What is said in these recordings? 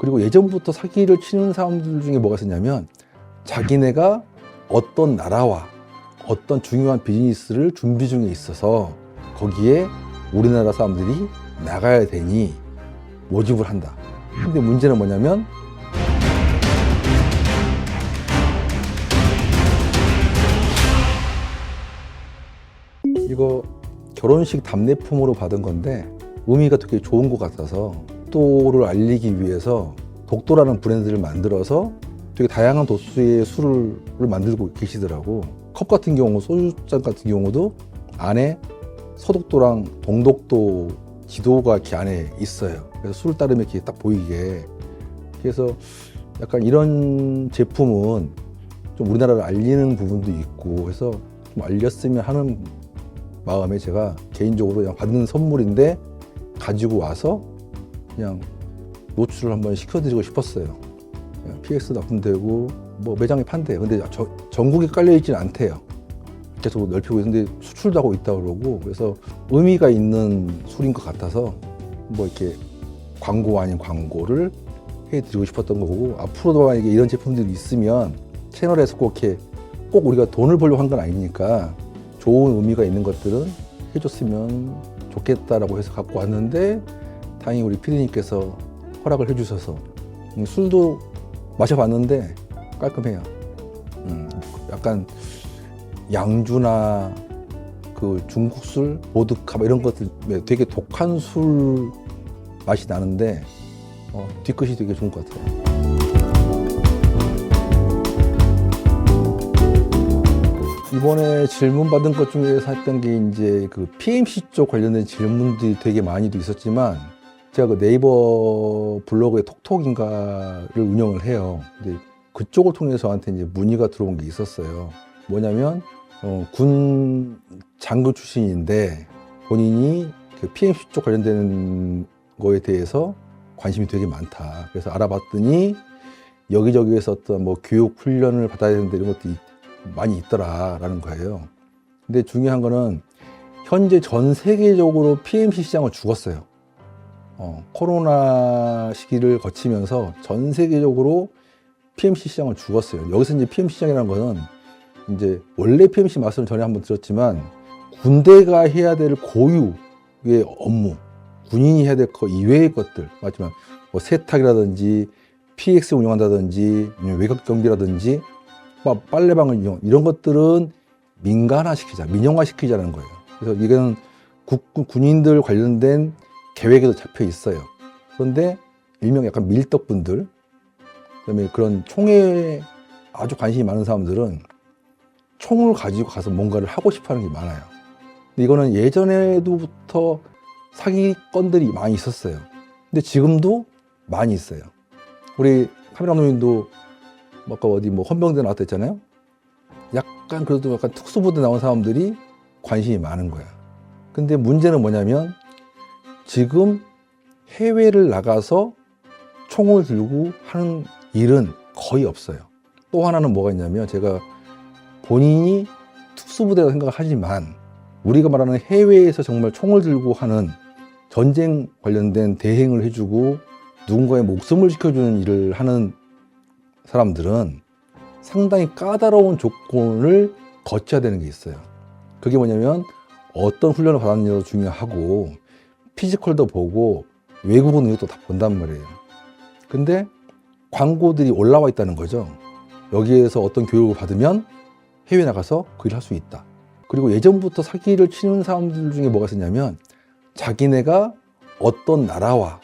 그리고 예전부터 사기를 치는 사람들 중에 뭐가 있었냐면 자기네가 어떤 나라와 어떤 중요한 비즈니스를 준비 중에 있어서 거기에 우리나라 사람들이 나가야 되니 모집을 한다. 근데 문제는 뭐냐면 이거 결혼식 답례품으로 받은 건데 의미가 되게 좋은 것 같아서 독도를 알리기 위해서 독도라는 브랜드를 만들어서 되게 다양한 도수의 술을 만들고 계시더라고. 컵 같은 경우, 소주잔 같은 경우도 안에 서독도랑 동독도 지도가 이렇게 안에 있어요. 그래서 술을 따르면 이렇게 딱 보이게. 그래서 약간 이런 제품은 좀 우리나라를 알리는 부분도 있고 해서 좀 알렸으면 하는 마음에 제가 개인적으로 그냥 받는 선물인데 가지고 와서 그냥 노출을 한번 시켜드리고 싶었어요. PX 납품되고 뭐 매장에 판대요. 근데 전국에 깔려 있지는 않대요. 계속 넓히고 있는데 수출도 하고 있다고 그러고, 그래서 의미가 있는 술인 것 같아서 뭐 이렇게 광고 아닌 광고를 해드리고 싶었던 거고, 앞으로도 만약에 이런 제품들이 있으면 채널에서 꼭 우리가 돈을 벌려고 한 건 아니니까 좋은 의미가 있는 것들은 해줬으면 좋겠다라고 해서 갖고 왔는데, 다행히 우리 피디님께서 허락을 해주셔서 술도 마셔봤는데 깔끔해요. 약간 양주나 그 중국 술, 보드카 이런 것들 되게 독한 술 맛이 나는데 뒤끝이 되게 좋은 것 같아요. 이번에 질문 받은 것 중에서 했던 게 이제 그 PMC 쪽 관련된 질문들이 되게 많이도 있었지만, 제가 그 네이버 블로그에 톡톡인가를 운영을 해요. 근데 그쪽을 통해서 저한테 이제 문의가 들어온 게 있었어요. 뭐냐면 군 장교 출신인데 본인이 그 PMC 쪽 관련된 거에 대해서 관심이 되게 많다. 그래서 알아봤더니 여기저기에서 어떤 뭐 교육 훈련을 받아야 되는데 이런 것도 많이 있더라라는 거예요. 근데 중요한 거는 현재 전 세계적으로 PMC 시장은 죽었어요. 코로나 시기를 거치면서 전 세계적으로 PMC 시장은 죽었어요. 여기서 이제 PMC 시장이라는 거는 이제 원래 PMC 말씀을 전에 한번 드렸지만 군대가 해야 될 고유의 업무, 군인이 해야 될 거 이외의 것들, 맞지만 뭐 세탁이라든지 PX 운영한다든지 외곽 경비라든지 빨래방을 이용, 이런 것들은 민간화시키자, 민영화시키자는 거예요. 그래서 이거는 군인들 관련된 계획에도 잡혀 있어요. 그런데 일명 약간 밀떡분들, 그다음에 그런 총에 아주 관심이 많은 사람들은 총을 가지고 가서 뭔가를 하고 싶어하는 게 많아요. 근데 이거는 예전에도부터 사기건들이 많이 있었어요. 근데 지금도 많이 있어요. 우리 카메라 감독님도 아까 어디 뭐 헌병대 나왔다 했잖아요. 약간 그래도 약간 특수부대 나온 사람들이 관심이 많은 거야. 근데 문제는 뭐냐면 지금 해외를 나가서 총을 들고 하는 일은 거의 없어요. 또 하나는 뭐가 있냐면, 제가 본인이 특수부대라고 생각을 하지만 우리가 말하는 해외에서 정말 총을 들고 하는 전쟁 관련된 대행을 해주고 누군가의 목숨을 지켜주는 일을 하는 사람들은 상당히 까다로운 조건을 거쳐야 되는 게 있어요. 그게 뭐냐면 어떤 훈련을 받았느냐도 중요하고 피지컬도 보고 외국어 능력도 다 본단 말이에요. 근데 광고들이 올라와 있다는 거죠. 여기에서 어떤 교육을 받으면 해외 나가서 그 일을 할 수 있다. 그리고 예전부터 사기를 치는 사람들 중에 뭐가 있었냐면 자기네가 어떤 나라와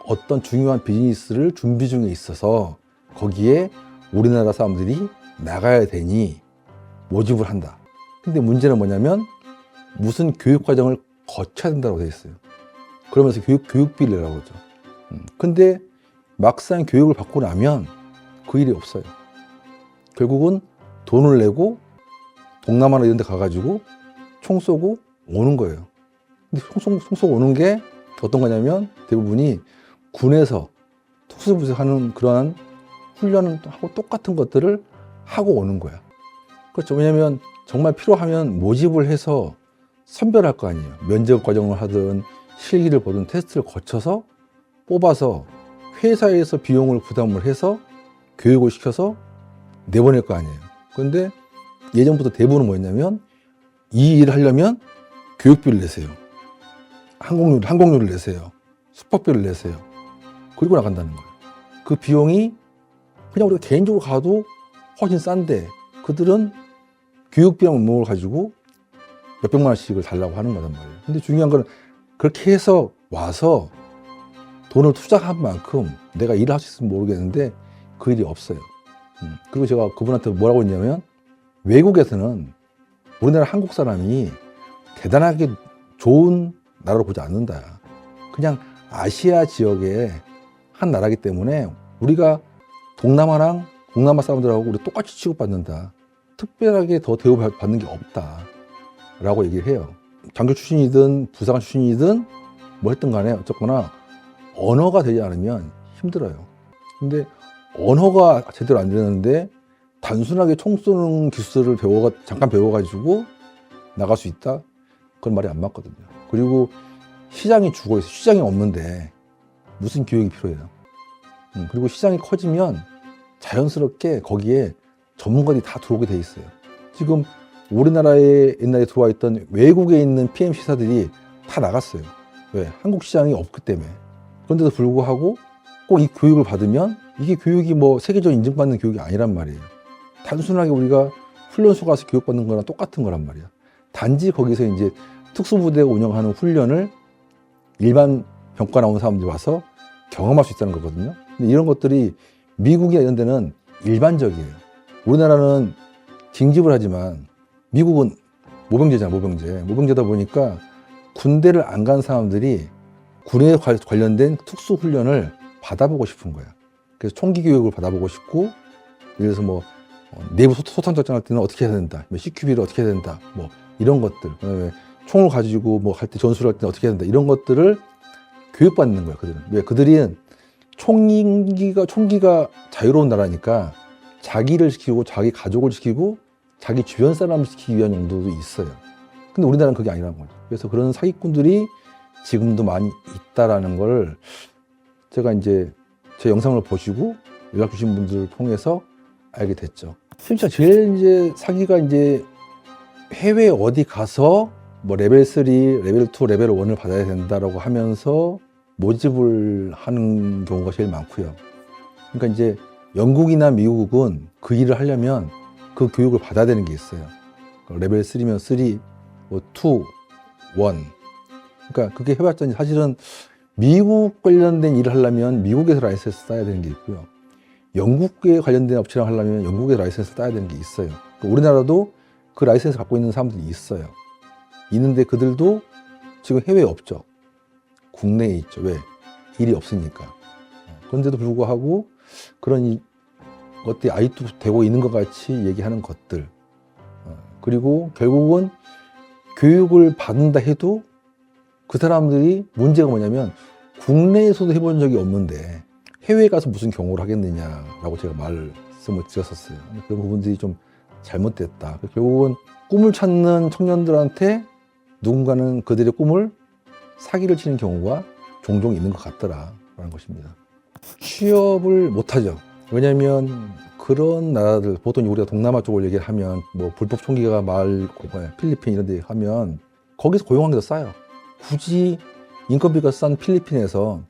어떤 중요한 비즈니스를 준비 중에 있어서 거기에 우리나라 사람들이 나가야 되니 모집을 한다. 근데 문제는 뭐냐면 무슨 교육 과정을 거쳐야 된다고 되어 있어요. 그러면서 교육비를 내라고 그러죠. 근데 막상 교육을 받고 나면 그 일이 없어요. 결국은 돈을 내고 동남아나 이런 데 가가지고 총 쏘고 오는 거예요. 근데 총 쏘고 오는 게 어떤 거냐면 대부분이 군에서 특수부에서 하는 그러한 훈련을 하고 똑같은 것들을 하고 오는 거야. 그렇죠. 왜냐면 정말 필요하면 모집을 해서 선별할 거 아니에요. 면접 과정을 하든 실기를 보든 테스트를 거쳐서 뽑아서 회사에서 비용을 부담을 해서 교육을 시켜서 내보낼 거 아니에요. 그런데 예전부터 대부분은 뭐였냐면 이 일을 하려면 교육비를 내세요. 항공료를 내세요. 숙박비를 내세요. 그리고 나간다는 거예요. 그 비용이 그냥 우리가 개인적으로 가도 훨씬 싼데 그들은 교육비랑 몸을 가지고 몇백만 원씩을 달라고 하는 거단 말이에요. 근데 중요한 건 그렇게 해서 와서 돈을 투자한 만큼 내가 일을 할 수 있으면 모르겠는데 그 일이 없어요. 그리고 제가 그분한테 뭐라고 했냐면 외국에서는 우리나라 한국 사람이 대단하게 좋은 나라로 보지 않는다. 그냥 아시아 지역의 한 나라이기 때문에 우리가 동남아랑 동남아 사람들하고 우리 똑같이 취급받는다. 특별하게 더 대우받는 게 없다. 라고 얘기를 해요. 장교 출신이든 부사관 출신이든 뭐 했든 간에 어쨌거나 언어가 되지 않으면 힘들어요. 근데 언어가 제대로 안 되는데 단순하게 총 쏘는 기술을 잠깐 배워가지고 나갈 수 있다? 그건 말이 안 맞거든요. 그리고 시장이 죽어 있어요. 시장이 없는데 무슨 교육이 필요해요. 그리고 시장이 커지면 자연스럽게 거기에 전문가들이 다 들어오게 돼 있어요. 지금 우리나라에 옛날에 들어와 있던 외국에 있는 PMC사들이 다 나갔어요. 왜? 한국 시장이 없기 때문에. 그런데도 불구하고 꼭 이 교육을 받으면 이게 교육이 뭐 세계적으로 인정받는 교육이 아니란 말이에요. 단순하게 우리가 훈련소 가서 교육받는 거랑 똑같은 거란 말이야. 단지 거기서 이제 특수부대가 운영하는 훈련을 일반 병과 나온 사람들이 와서 경험할 수 있다는 거거든요. 근데 이런 것들이 미국이나 이런 데는 일반적이에요. 우리나라는 징집을 하지만 미국은 모병제잖아, 모병제다 보니까 군대를 안 간 사람들이 군에 관련된 특수훈련을 받아보고 싶은 거야. 그래서 총기 교육을 받아보고 싶고, 예를 들어서 뭐 내부 소탕 작전할 때는 어떻게 해야 된다, CQB를 어떻게 해야 된다, 뭐 이런 것들, 그다음에 총을 가지고 뭐 할 때 전술을 할 때는 어떻게 해야 된다, 이런 것들을 교육받는 거야, 그들은. 왜? 그들은 총기가 자유로운 나라니까 자기를 지키고 자기 가족을 지키고 자기 주변 사람을 지키기 위한 용도도 있어요. 근데 우리나라는 그게 아니라는 거죠. 그래서 그런 사기꾼들이 지금도 많이 있다라는 걸 제가 이제 제 영상을 보시고 연락 주신 분들을 통해서 알게 됐죠. 진짜 제일 이제 사기가 이제 해외 어디 가서 뭐 레벨 3, 레벨 2, 레벨 1을 받아야 된다라고 하면서 모집을 하는 경우가 제일 많고요. 그러니까 이제 영국이나 미국은 그 일을 하려면 그 교육을 받아야 되는 게 있어요. 레벨 3면 3, 뭐 2, 1. 그러니까 그게 해봤더니 사실은 미국 관련된 일을 하려면 미국에서 라이센스 따야 되는 게 있고요. 영국에 관련된 업체랑 하려면 영국에서 라이센스 따야 되는 게 있어요. 그러니까 우리나라도 그 라이센스 갖고 있는 사람들이 있어요. 있는데 그들도 지금 해외에 없죠. 국내에 있죠. 왜? 일이 없으니까. 그런데도 불구하고 그런 것들이 아직도 되고 있는 것 같이 얘기하는 것들. 그리고 결국은 교육을 받는다 해도 그 사람들이 문제가 뭐냐면 국내에서도 해본 적이 없는데 해외에 가서 무슨 경험을 하겠느냐라고 제가 말씀을 드렸었어요. 그런 부분들이 좀 잘못됐다. 결국은 꿈을 찾는 청년들한테 누군가는 그들의 꿈을 사기를 치는 경우가 종종 있는 것 같더라라는 것입니다. 취업을 못하죠. 왜냐하면 그런 나라들, 보통 우리가 동남아 쪽을 얘기를 하면 뭐 불법 총기가 필리핀 이런 데 하면 거기서 고용하는 게 더 싸요. 굳이 인건비가 싼 필리핀에서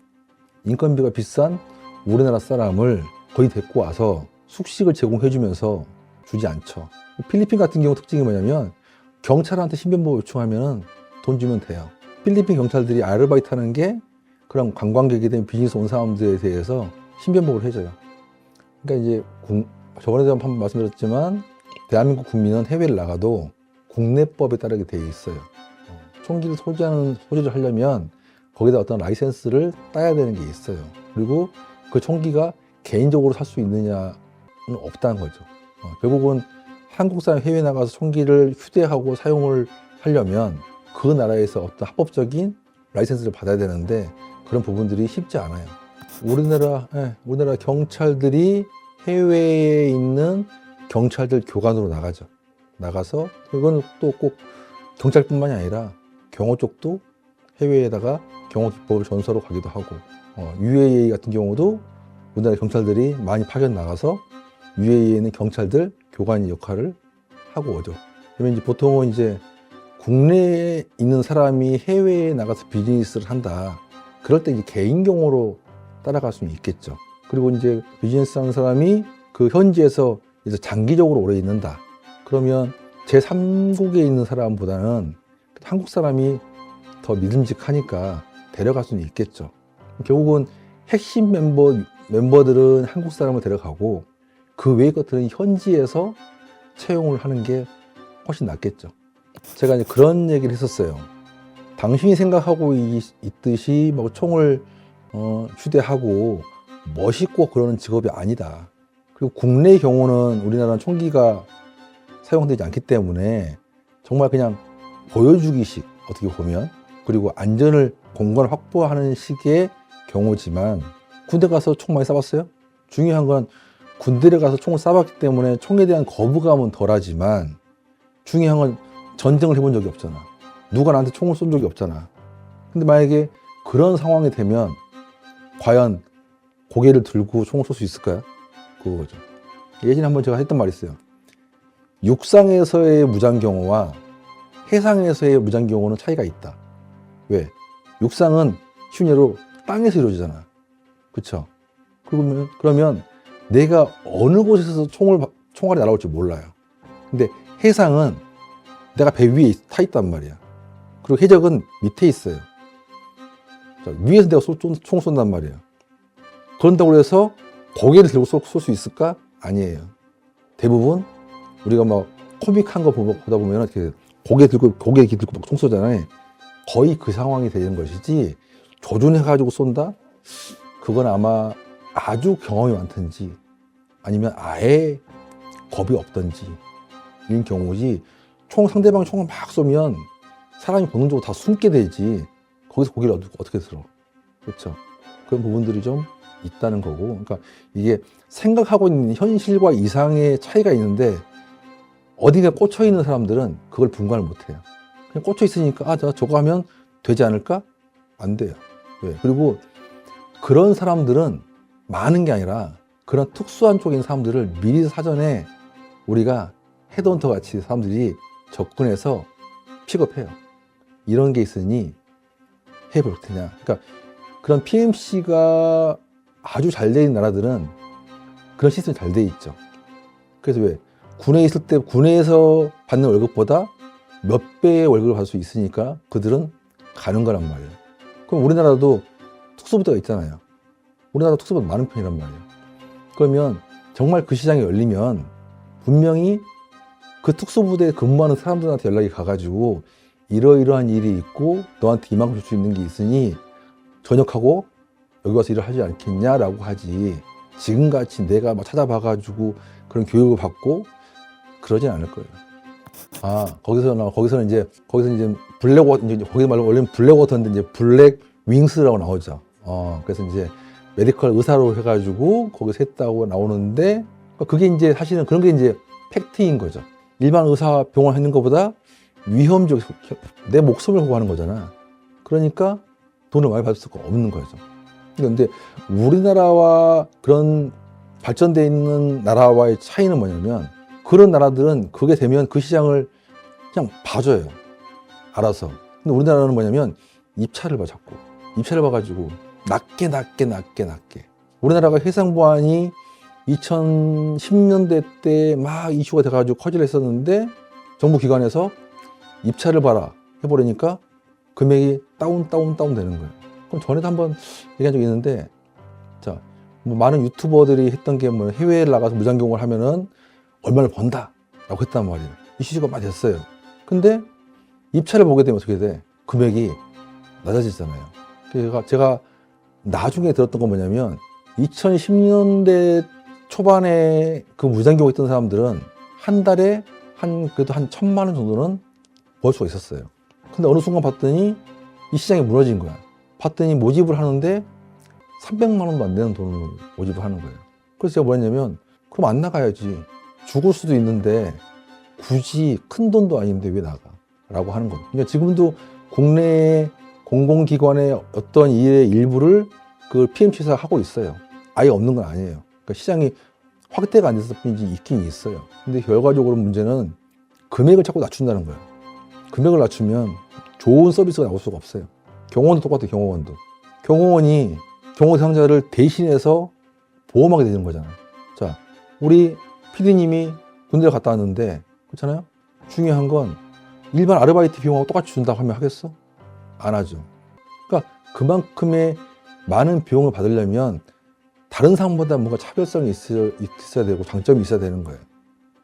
인건비가 비싼 우리나라 사람을 거의 데리고 와서 숙식을 제공해주면서 주지 않죠. 필리핀 같은 경우 특징이 뭐냐면 경찰한테 신변보호 요청하면 돈 주면 돼요. 필리핀 경찰들이 아르바이트 하는 게 그런 관광객이든 비즈니스 온 사람들에 대해서 신변보호를 해줘요. 그러니까 이제 저번에도 한번 말씀드렸지만 대한민국 국민은 해외를 나가도 국내법에 따르게 돼 있어요. 총기를 소지를 하려면 거기다 어떤 라이센스를 따야 되는 게 있어요. 그리고 그 총기가 개인적으로 살 수 있느냐는 없다는 거죠. 결국은 한국 사람이 해외 나가서 총기를 휴대하고 사용을 하려면 그 나라에서 어떤 합법적인 라이센스를 받아야 되는데 그런 부분들이 쉽지 않아요. 우리나라 경찰들이 해외에 있는 경찰들 교관으로 나가죠. 나가서 그건 또 꼭 경찰뿐만이 아니라 경호 쪽도 해외에다가 경호 기법을 전수하러 가기도 하고 UAA 같은 경우도 우리나라 경찰들이 많이 파견 나가서 UAE에 있는 경찰들 교관 역할을 하고 오죠. 그러면 이제 보통은 이제 국내에 있는 사람이 해외에 나가서 비즈니스를 한다. 그럴 때 이제 개인 경우로 따라갈 수는 있겠죠. 그리고 이제 비즈니스 하는 사람이 그 현지에서 이제 장기적으로 오래 있는다. 그러면 제3국에 있는 사람보다는 한국 사람이 더 믿음직하니까 데려갈 수는 있겠죠. 결국은 핵심 멤버들은 한국 사람을 데려가고 그 외의 것들은 현지에서 채용을 하는 게 훨씬 낫겠죠. 제가 이제 그런 얘기를 했었어요. 당신이 생각하고 있듯이 막 총을 휴대하고 멋있고 그러는 직업이 아니다. 그리고 국내의 경우는 우리나라는 총기가 사용되지 않기 때문에 정말 그냥 보여주기식 어떻게 보면 그리고 안전을 공간을 확보하는 식의 경우지만 군대 가서 총 많이 쏴봤어요? 중요한 건 군대에 가서 총을 쏴봤기 때문에 총에 대한 거부감은 덜하지만 중요한 건 전쟁을 해본 적이 없잖아. 누가 나한테 총을 쏜 적이 없잖아. 근데 만약에 그런 상황이 되면 과연 고개를 들고 총을 쏠 수 있을까요? 그거죠. 예전에 한번 제가 했던 말이 있어요. 육상에서의 무장 경호와 해상에서의 무장 경호는 차이가 있다. 왜? 육상은 쉬운 예로 땅에서 이루어지잖아. 그쵸? 그러면 내가 어느 곳에서 총알이 날아올지 몰라요. 근데 해상은 내가 배 위에 타 있단 말이야. 그리고 해적은 밑에 있어요. 자, 위에서 내가 총을 쏜단 말이에요. 그런다고 해서 고개를 들고 쏠 수 있을까? 아니에요. 대부분 우리가 막 코믹한 거 보다 보면 이렇게 고개 들고 막 총 쏘잖아요. 거의 그 상황이 되는 것이지 조준해가지고 쏜다? 그건 아마 아주 경험이 많든지 아니면 아예 겁이 없든지 이런 경우지 상대방 총을 막 쏘면 사람이 본능적으로 다 숨게 되지 거기서 고개를 어떻게 들어. 그렇죠? 그런 부분들이 좀 있다는 거고 그러니까 이게 생각하고 있는 현실과 이상의 차이가 있는데 어디가 꽂혀 있는 사람들은 그걸 분간을 못 해요. 그냥 꽂혀 있으니까 저거 하면 되지 않을까? 안 돼요. 왜? 그리고 그런 사람들은 많은 게 아니라 그런 특수한 쪽인 사람들을 미리 사전에 우리가 헤드헌터 같이 사람들이 접근해서 픽업해요. 이런 게 있으니 해볼 테냐. 그러니까 그런 PMC가 아주 잘 돼 있는 나라들은 그런 시스템이 잘 돼 있죠. 그래서 왜? 군에 있을 때 군에서 받는 월급보다 몇 배의 월급을 받을 수 있으니까 그들은 가는 거란 말이에요. 그럼 우리나라도 특수부대가 있잖아요. 우리나라 특수부대 많은 편이란 말이에요. 그러면 정말 그 시장이 열리면 분명히 그 특수부대에 근무하는 사람들한테 연락이 가가지고 이러이러한 일이 있고 너한테 이만큼 줄 수 있는 게 있으니 전역하고 여기 와서 일을 하지 않겠냐라고 하지 지금같이 내가 막 찾아봐가지고 그런 교육을 받고 그러진 않을 거예요. 거기서는 이제 거기 말로 원래는 블랙워터인데 이제 블랙 윙스라고 나오죠. 그래서 이제 메디컬 의사로 해가지고 거기서 했다고 나오는데 그게 이제 사실은 그런 게 이제 팩트인 거죠. 일반 의사 병원 하는 것보다 위험적 내 목숨을 구하는 거잖아. 그러니까 돈을 많이 받을 수가 없는 거죠. 그런데 우리나라와 그런 발전되어 있는 나라와의 차이는 뭐냐면 그런 나라들은 그게 되면 그 시장을 그냥 봐줘요. 알아서. 근데 우리나라는 뭐냐면 입찰을 봐 자꾸. 입찰을 봐가지고 낮게. 우리나라가 해상보안이 2010년대 때 막 이슈가 돼가지고 커지려 했었는데 정부 기관에서 입찰을 봐라 해버리니까 금액이 다운 되는 거예요. 그럼 전에도 한번 얘기한 적이 있는데 자, 뭐 많은 유튜버들이 했던 게 뭐 해외에 나가서 무장경호를 하면은 얼마를 번다 라고 했단 말이에요. 이슈가 많이 됐어요. 근데 입찰을 보게 되면 어떻게 돼? 금액이 낮아지잖아요. 그래서 제가 나중에 들었던 건 뭐냐면 2010년대 초반에 그 무장경호 했던 사람들은 한 달에 그래도 한 1,000만 원 정도는 벌 수가 있었어요. 근데 어느 순간 봤더니 이 시장이 무너진 거야. 봤더니 모집을 하는데 300만 원도 안 되는 돈을 모집을 하는 거예요. 그래서 제가 뭐였냐면 그럼 안 나가야지. 죽을 수도 있는데 굳이 큰 돈도 아닌데 왜 나가? 라고 하는 거예요. 그러니까 지금도 국내 공공기관의 어떤 일의 일부를 그걸 PMC에서 하고 있어요. 아예 없는 건 아니에요. 그러니까 시장이 확대가 안 돼서 뿐이지 있긴 있어요. 근데 결과적으로 문제는 금액을 자꾸 낮춘다는 거예요. 금액을 낮추면 좋은 서비스가 나올 수가 없어요. 경호원도 똑같아요. 경호원도. 경호원이 경호 대상자를 대신해서 보험하게 되는 거잖아요. 자, 우리 PD님이 군대를 갔다 왔는데 그렇잖아요. 중요한 건 일반 아르바이트 비용하고 똑같이 준다고 하면 하겠어? 안 하죠. 그러니까 그만큼의 많은 비용을 받으려면 다른 상황보다 뭔가 차별성이 있어야 되고 장점이 있어야 되는 거예요.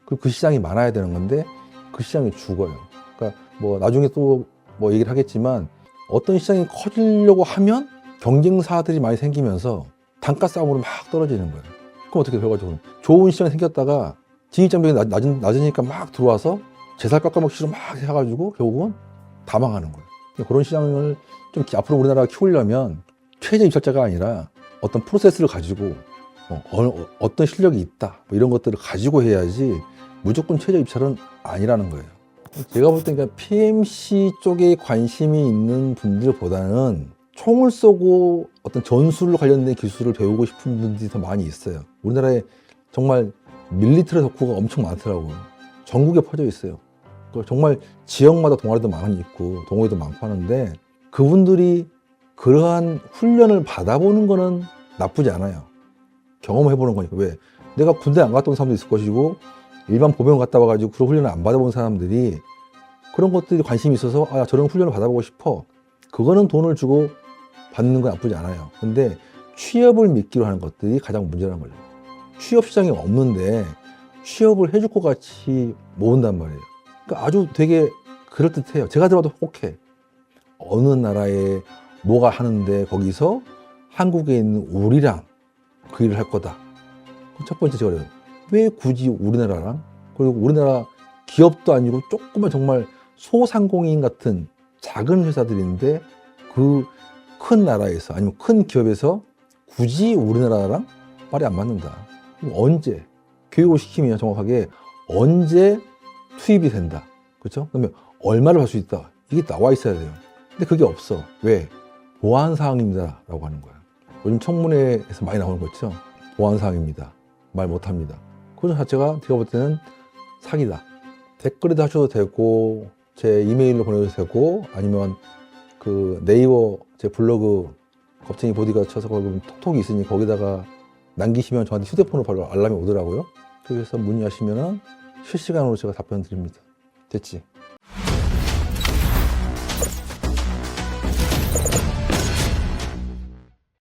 그리고 그 시장이 많아야 되는 건데 그 시장이 죽어요. 그러니까 뭐 나중에 또 뭐 얘기를 하겠지만 어떤 시장이 커지려고 하면 경쟁사들이 많이 생기면서 단가 싸움으로 막 떨어지는 거예요. 그럼 어떻게 결과적으로 좋은 시장이 생겼다가 진입장벽이 낮으니까 막 들어와서 제살 깎아먹기로 막 해가지고 결국은 다 망하는 거예요. 그런 시장을 좀 앞으로 우리나라가 키우려면 최저 입찰자가 아니라 어떤 프로세스를 가지고 어떤 실력이 있다 뭐 이런 것들을 가지고 해야지 무조건 최저 입찰은 아니라는 거예요. 제가 볼 때 그러니까 PMC 쪽에 관심이 있는 분들보다는 총을 쏘고 어떤 전술로 관련된 기술을 배우고 싶은 분들이 더 많이 있어요. 우리나라에 정말 밀리터리 덕후가 엄청 많더라고요. 전국에 퍼져 있어요. 정말 지역마다 동아리도 많이 있고 동호회도 많고 하는데 그분들이 그러한 훈련을 받아보는 거는 나쁘지 않아요. 경험해보는 거니까. 왜? 내가 군대 안 갔다 온 사람도 있을 것이고 일반 보병 갔다 와가지고 그런 훈련을 안 받아본 사람들이 그런 것들이 관심이 있어서 아 저런 훈련을 받아보고 싶어. 그거는 돈을 주고 받는 건 나쁘지 않아요. 근데 취업을 미끼로 하는 것들이 가장 문제라는 거죠. 취업 시장이 없는데 취업을 해줄 것 같이 모은단 말이에요. 그러니까 아주 되게 그럴듯해요. 제가 들어봐도 혹해. 어느 나라에 뭐가 하는데 거기서 한국에 있는 우리랑 그 일을 할 거다. 첫 번째 제가 그래요. 왜 굳이 우리나라랑? 그리고 우리나라 기업도 아니고 조그만 정말 소상공인 같은 작은 회사들인데 그 큰 나라에서 아니면 큰 기업에서 굳이 우리나라랑 말이 안 맞는다. 언제? 교육을 시키면 정확하게 언제 투입이 된다. 그렇죠? 그러면 얼마를 받을 수 있다. 이게 나와 있어야 돼요. 근데 그게 없어. 왜? 보안사항입니다. 라고 하는 거야. 요즘 청문회에서 많이 나오는 거 있죠? 보안사항입니다. 말 못합니다. 그것 자체가 제가 볼 때는 사기다. 댓글에도 하셔도 되고 제 이메일로 보내도 되고 아니면 그 네이버 제 블로그 겁쟁이 보디가 쳐서 거기 톡톡이 있으니 거기다가 남기시면 저한테 휴대폰으로 바로 알람이 오더라고요. 그래서 문의하시면 실시간으로 제가 답변 드립니다. 됐지?